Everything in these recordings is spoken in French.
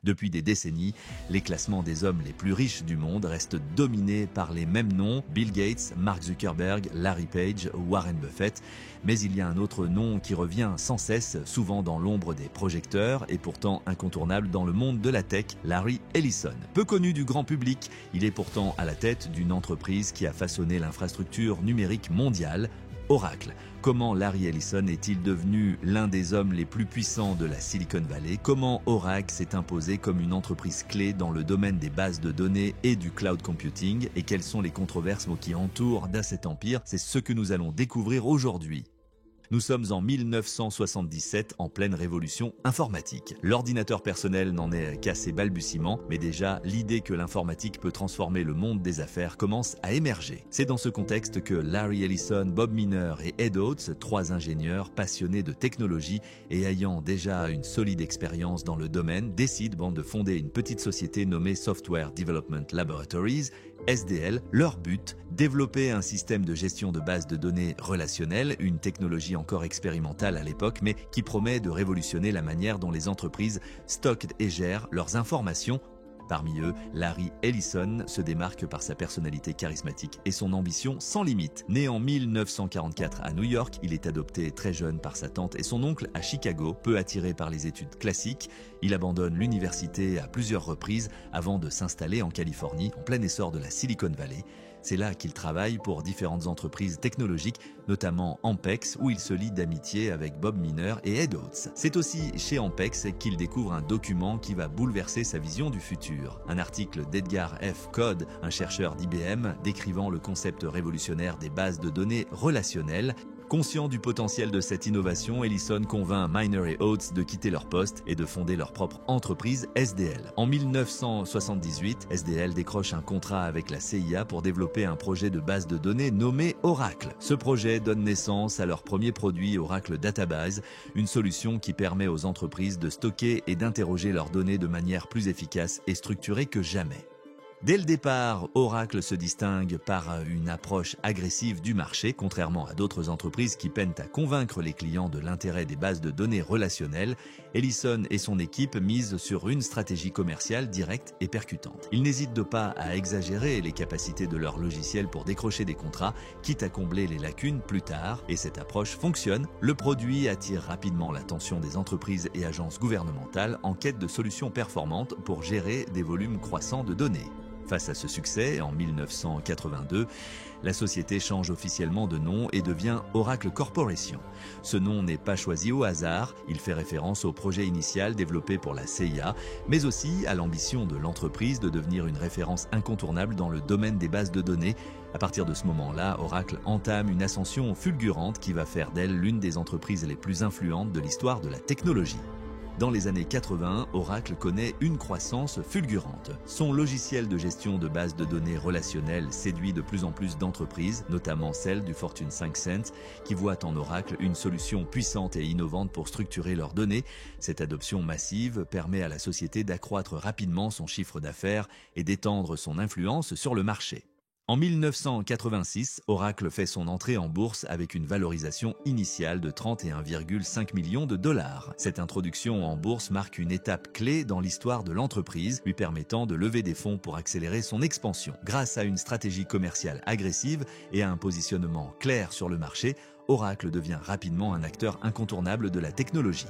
Depuis des décennies, les classements des hommes les plus riches du monde restent dominés par les mêmes noms, Bill Gates, Mark Zuckerberg, Larry Page, Warren Buffett. Mais il y a un autre nom qui revient sans cesse, souvent dans l'ombre des projecteurs et pourtant incontournable dans le monde de la tech, Larry Ellison. Peu connu du grand public, il est pourtant à la tête d'une entreprise qui a façonné l'infrastructure numérique mondiale, Oracle. Comment Larry Ellison est-il devenu l'un des hommes les plus puissants de la Silicon Valley? Comment Oracle s'est imposé comme une entreprise clé dans le domaine des bases de données et du cloud computing? Et quelles sont les controverses qui entourent cet empire? C'est ce que nous allons découvrir aujourd'hui. Nous sommes en 1977, en pleine révolution informatique. L'ordinateur personnel n'en est qu'à ses balbutiements, mais déjà, l'idée que l'informatique peut transformer le monde des affaires commence à émerger. C'est dans ce contexte que Larry Ellison, Bob Miner et Ed Oates, trois ingénieurs passionnés de technologie et ayant déjà une solide expérience dans le domaine, décident de fonder une petite société nommée Software Development Laboratories, SDL. Leur but, développer un système de gestion de bases de données relationnelles, une technologie encore expérimentale à l'époque, mais qui promet de révolutionner la manière dont les entreprises stockent et gèrent leurs informations. Parmi eux, Larry Ellison se démarque par sa personnalité charismatique et son ambition sans limite. Né en 1944 à New York, il est adopté très jeune par sa tante et son oncle à Chicago. Peu attiré par les études classiques, il abandonne l'université à plusieurs reprises avant de s'installer en Californie, en plein essor de la Silicon Valley. C'est là qu'il travaille pour différentes entreprises technologiques, notamment Ampex, où il se lie d'amitié avec Bob Miner et Ed Oates. C'est aussi chez Ampex qu'il découvre un document qui va bouleverser sa vision du futur. Un article d'Edgar F. Code, un chercheur d'IBM, décrivant le concept révolutionnaire des bases de données relationnelles. Conscient du potentiel de cette innovation, Ellison convainc Miner et Oates de quitter leur poste et de fonder leur propre entreprise SDL. En 1978, SDL décroche un contrat avec la CIA pour développer un projet de base de données nommé Oracle. Ce projet donne naissance à leur premier produit, Oracle Database, une solution qui permet aux entreprises de stocker et d'interroger leurs données de manière plus efficace et structurée que jamais. Dès le départ, Oracle se distingue par une approche agressive du marché, contrairement à d'autres entreprises qui peinent à convaincre les clients de l'intérêt des bases de données relationnelles. Ellison et son équipe misent sur une stratégie commerciale directe et percutante. Ils n'hésitent pas à exagérer les capacités de leur logiciel pour décrocher des contrats, quitte à combler les lacunes plus tard, et cette approche fonctionne. Le produit attire rapidement l'attention des entreprises et agences gouvernementales en quête de solutions performantes pour gérer des volumes croissants de données. Face à ce succès, en 1982, la société change officiellement de nom et devient Oracle Corporation. Ce nom n'est pas choisi au hasard, il fait référence au projet initial développé pour la CIA, mais aussi à l'ambition de l'entreprise de devenir une référence incontournable dans le domaine des bases de données. À partir de ce moment-là, Oracle entame une ascension fulgurante qui va faire d'elle l'une des entreprises les plus influentes de l'histoire de la technologie. Dans les années 80, Oracle connaît une croissance fulgurante. Son logiciel de gestion de bases de données relationnelles séduit de plus en plus d'entreprises, notamment celles du Fortune 500, qui voient en Oracle une solution puissante et innovante pour structurer leurs données. Cette adoption massive permet à la société d'accroître rapidement son chiffre d'affaires et d'étendre son influence sur le marché. En 1986, Oracle fait son entrée en bourse avec une valorisation initiale de 31,5 millions de dollars. Cette introduction en bourse marque une étape clé dans l'histoire de l'entreprise, lui permettant de lever des fonds pour accélérer son expansion. Grâce à une stratégie commerciale agressive et à un positionnement clair sur le marché, Oracle devient rapidement un acteur incontournable de la technologie.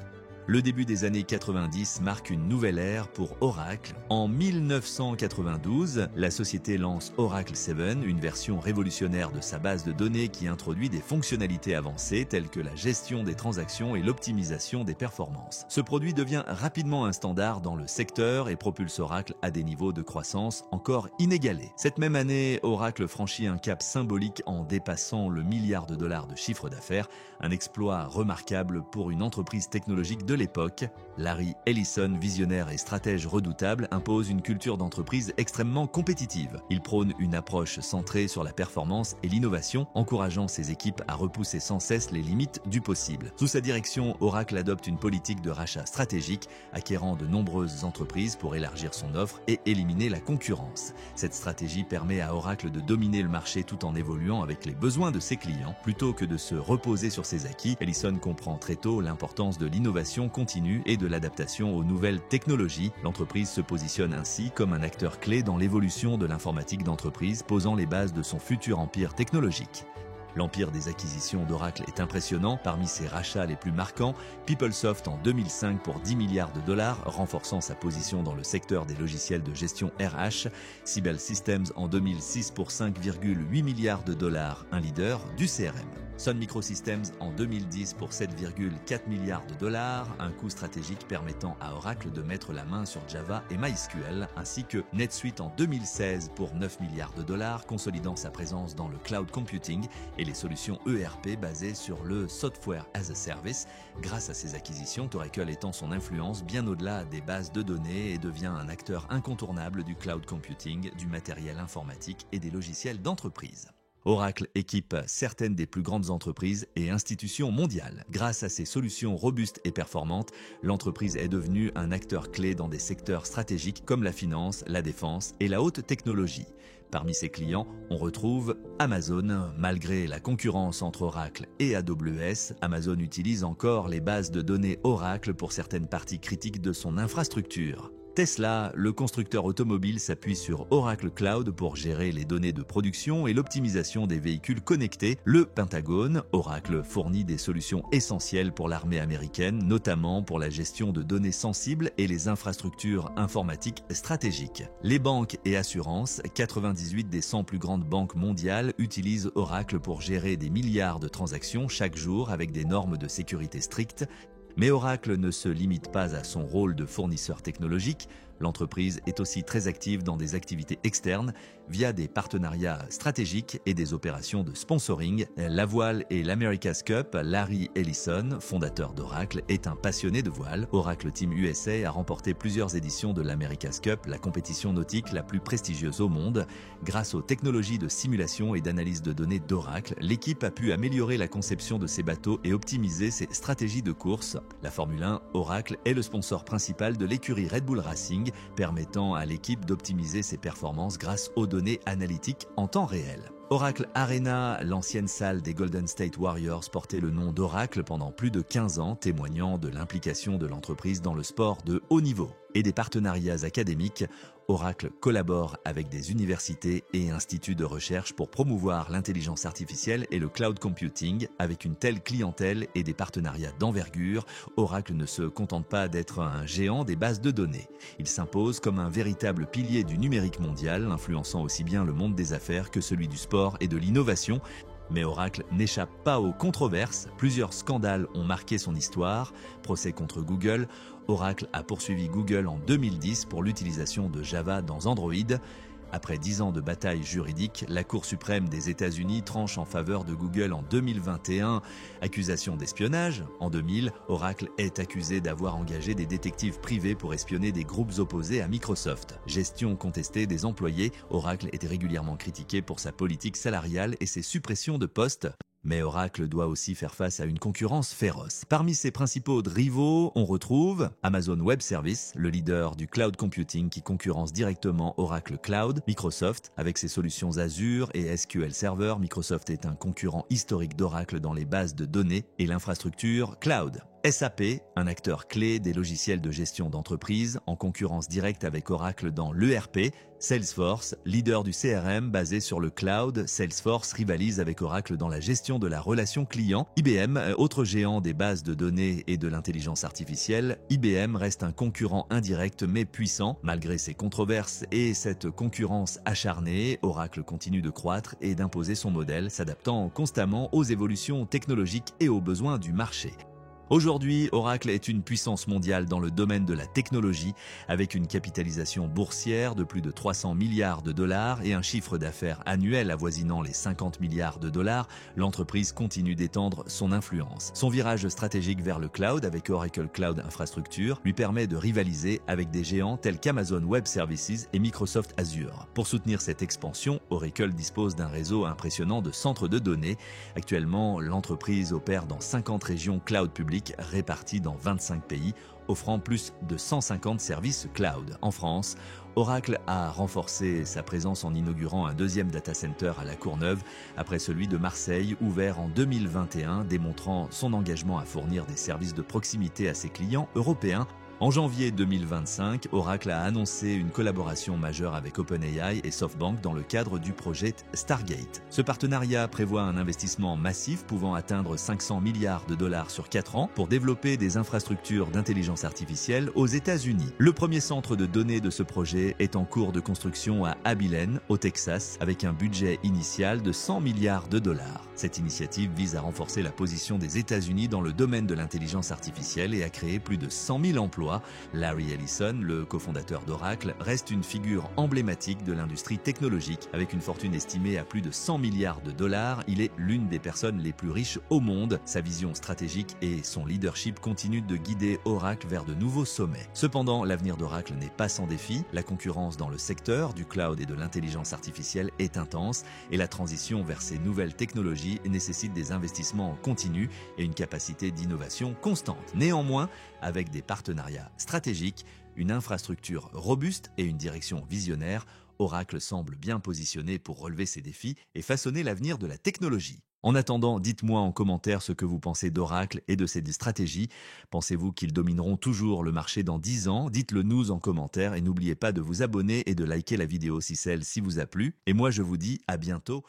Le début des années 90 marque une nouvelle ère pour Oracle. En 1992, la société lance Oracle 7, une version révolutionnaire de sa base de données qui introduit des fonctionnalités avancées telles que la gestion des transactions et l'optimisation des performances. Ce produit devient rapidement un standard dans le secteur et propulse Oracle à des niveaux de croissance encore inégalés. Cette même année, Oracle franchit un cap symbolique en dépassant le milliard de dollars de chiffre d'affaires, un exploit remarquable pour une entreprise technologique de l'époque. Larry Ellison, visionnaire et stratège redoutable, impose une culture d'entreprise extrêmement compétitive. Il prône une approche centrée sur la performance et l'innovation, encourageant ses équipes à repousser sans cesse les limites du possible. Sous sa direction, Oracle adopte une politique de rachat stratégique, acquérant de nombreuses entreprises pour élargir son offre et éliminer la concurrence. Cette stratégie permet à Oracle de dominer le marché tout en évoluant avec les besoins de ses clients. Plutôt que de se reposer sur ses acquis, Ellison comprend très tôt l'importance de l'innovation d'innovation continue et de l'adaptation aux nouvelles technologies. L'entreprise se positionne ainsi comme un acteur clé dans l'évolution de l'informatique d'entreprise, posant les bases de son futur empire technologique. L'empire des acquisitions d'Oracle est impressionnant. Parmi ses rachats les plus marquants, PeopleSoft en 2005 pour 10 milliards de dollars, renforçant sa position dans le secteur des logiciels de gestion RH. Siebel Systems en 2006 pour 5,8 milliards de dollars, un leader du CRM. Sun Microsystems en 2010 pour 7,4 milliards de dollars, un coup stratégique permettant à Oracle de mettre la main sur Java et MySQL, ainsi que NetSuite en 2016 pour 9 milliards de dollars, consolidant sa présence dans le cloud computing et les solutions ERP basées sur le Software as a Service. Grâce à ces acquisitions, Oracle étend son influence bien au-delà des bases de données et devient un acteur incontournable du cloud computing, du matériel informatique et des logiciels d'entreprise. Oracle équipe certaines des plus grandes entreprises et institutions mondiales. Grâce à ses solutions robustes et performantes, l'entreprise est devenue un acteur clé dans des secteurs stratégiques comme la finance, la défense et la haute technologie. Parmi ses clients, on retrouve Amazon. Malgré la concurrence entre Oracle et AWS, Amazon utilise encore les bases de données Oracle pour certaines parties critiques de son infrastructure. Tesla, le constructeur automobile, s'appuie sur Oracle Cloud pour gérer les données de production et l'optimisation des véhicules connectés. Le Pentagone, Oracle fournit des solutions essentielles pour l'armée américaine, notamment pour la gestion de données sensibles et les infrastructures informatiques stratégiques. Les banques et assurances, 98 des 100 plus grandes banques mondiales utilisent Oracle pour gérer des milliards de transactions chaque jour avec des normes de sécurité strictes. Mais Oracle ne se limite pas à son rôle de fournisseur technologique. L'entreprise est aussi très active dans des activités externes via des partenariats stratégiques et des opérations de sponsoring. La voile et l'America's Cup, Larry Ellison, fondateur d'Oracle, est un passionné de voile. Oracle Team USA a remporté plusieurs éditions de l'America's Cup, la compétition nautique la plus prestigieuse au monde. Grâce aux technologies de simulation et d'analyse de données d'Oracle, l'équipe a pu améliorer la conception de ses bateaux et optimiser ses stratégies de course. La Formule 1, Oracle est le sponsor principal de l'écurie Red Bull Racing, permettant à l'équipe d'optimiser ses performances grâce aux données analytiques en temps réel. Oracle Arena, l'ancienne salle des Golden State Warriors, portait le nom d'Oracle pendant plus de 15 ans, témoignant de l'implication de l'entreprise dans le sport de haut niveau. Et des partenariats académiques, Oracle collabore avec des universités et instituts de recherche pour promouvoir l'intelligence artificielle et le cloud computing. Avec une telle clientèle et des partenariats d'envergure, Oracle ne se contente pas d'être un géant des bases de données. Il s'impose comme un véritable pilier du numérique mondial, influençant aussi bien le monde des affaires que celui du sport et de l'innovation. Mais Oracle n'échappe pas aux controverses. Plusieurs scandales ont marqué son histoire. Procès contre Google. Oracle a poursuivi Google en 2010 pour l'utilisation de Java dans Android. Après 10 ans de bataille juridique, la Cour suprême des États-Unis tranche en faveur de Google en 2021. Accusation d'espionnage. En 2000, Oracle est accusé d'avoir engagé des détectives privés pour espionner des groupes opposés à Microsoft. Gestion contestée des employés. Oracle était régulièrement critiqué pour sa politique salariale et ses suppressions de postes. Mais Oracle doit aussi faire face à une concurrence féroce. Parmi ses principaux rivaux, on retrouve Amazon Web Services, le leader du cloud computing qui concurrence directement Oracle Cloud. Microsoft, avec ses solutions Azure et SQL Server, Microsoft est un concurrent historique d'Oracle dans les bases de données et l'infrastructure cloud. SAP, un acteur clé des logiciels de gestion d'entreprise, en concurrence directe avec Oracle dans l'ERP. Salesforce, leader du CRM basé sur le cloud, Salesforce rivalise avec Oracle dans la gestion de la relation client. IBM, autre géant des bases de données et de l'intelligence artificielle, IBM reste un concurrent indirect mais puissant. Malgré ses controverses et cette concurrence acharnée, Oracle continue de croître et d'imposer son modèle, s'adaptant constamment aux évolutions technologiques et aux besoins du marché. Aujourd'hui, Oracle est une puissance mondiale dans le domaine de la technologie, avec une capitalisation boursière de plus de 300 milliards de dollars et un chiffre d'affaires annuel avoisinant les 50 milliards de dollars. L'entreprise continue d'étendre son influence. Son virage stratégique vers le cloud avec Oracle Cloud Infrastructure lui permet de rivaliser avec des géants tels qu'Amazon Web Services et Microsoft Azure. Pour soutenir cette expansion, Oracle dispose d'un réseau impressionnant de centres de données. Actuellement, l'entreprise opère dans 50 régions cloud publiques technologiques répartis dans 25 pays, offrant plus de 150 services cloud. En France, Oracle a renforcé sa présence en inaugurant un deuxième data center à La Courneuve, après celui de Marseille, ouvert en 2021, démontrant son engagement à fournir des services de proximité à ses clients européens. En janvier 2025, Oracle a annoncé une collaboration majeure avec OpenAI et SoftBank dans le cadre du projet Stargate. Ce partenariat prévoit un investissement massif pouvant atteindre 500 milliards de dollars sur 4 ans pour développer des infrastructures d'intelligence artificielle aux États-Unis. Le premier centre de données de ce projet est en cours de construction à Abilene, au Texas, avec un budget initial de 100 milliards de dollars. Cette initiative vise à renforcer la position des États-Unis dans le domaine de l'intelligence artificielle et à créer plus de 100 000 emplois. Larry Ellison, le cofondateur d'Oracle, reste une figure emblématique de l'industrie technologique. Avec une fortune estimée à plus de 100 milliards de dollars, il est l'une des personnes les plus riches au monde. Sa vision stratégique et son leadership continuent de guider Oracle vers de nouveaux sommets. Cependant, l'avenir d'Oracle n'est pas sans défi. La concurrence dans le secteur du cloud et de l'intelligence artificielle est intense et la transition vers ces nouvelles technologies nécessite des investissements continus et une capacité d'innovation constante. Néanmoins, avec des partenariats stratégiques, une infrastructure robuste et une direction visionnaire, Oracle semble bien positionné pour relever ces défis et façonner l'avenir de la technologie. En attendant, dites-moi en commentaire ce que vous pensez d'Oracle et de ses stratégies. Pensez-vous qu'ils domineront toujours le marché dans 10 ans? Dites-le nous en commentaire et n'oubliez pas de vous abonner et de liker la vidéo si celle-ci vous a plu. Et moi je vous dis à bientôt